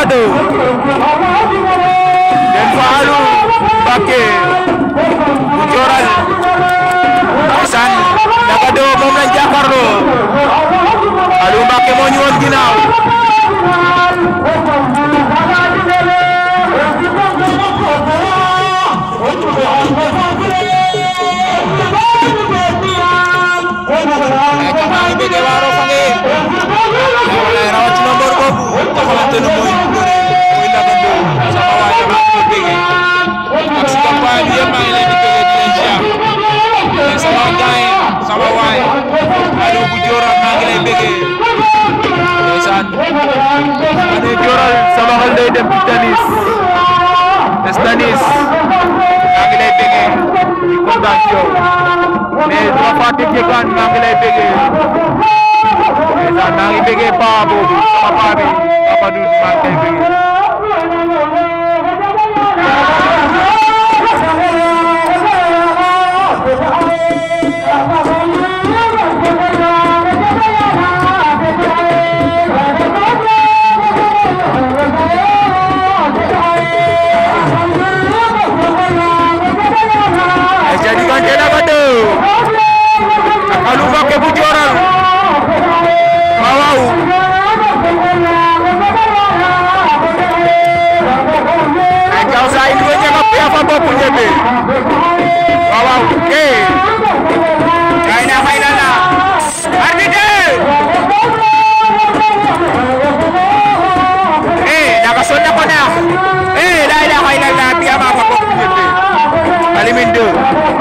Gado Den Fallou Mbacké bu Dioral ndeysaan Ndiaga 2 moom lañ jàkkaarloo Fallou Mbacké moo ñu woon ginnaaw sama xel day dem ci Stanis maa ngi lay bëggee di kontaan ci yow mais duma fàtte Jegaan maa ngi lay bëggee maa ngi bëggee paa boobu sama paa bi Papa Doudou maa ngi lay bëggee Fallou Mbacké bu Dioral waaw ay jaw sa indi we ñega piya fa bopp ñebe waaw kay na xay la arbitre daga sonna ko na la ilaha illallah piya ma fa bopp ñebe alimin 2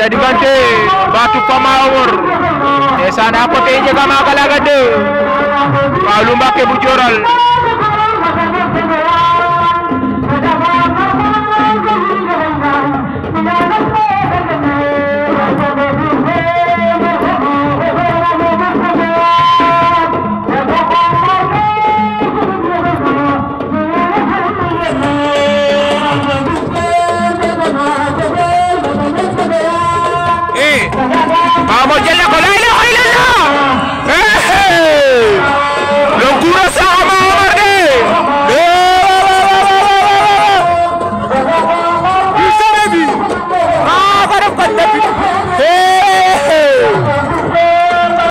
Jadi bante batu pamawar sana kote Ndiaga Makalaga 2 Fallou Mbacké bu Dioral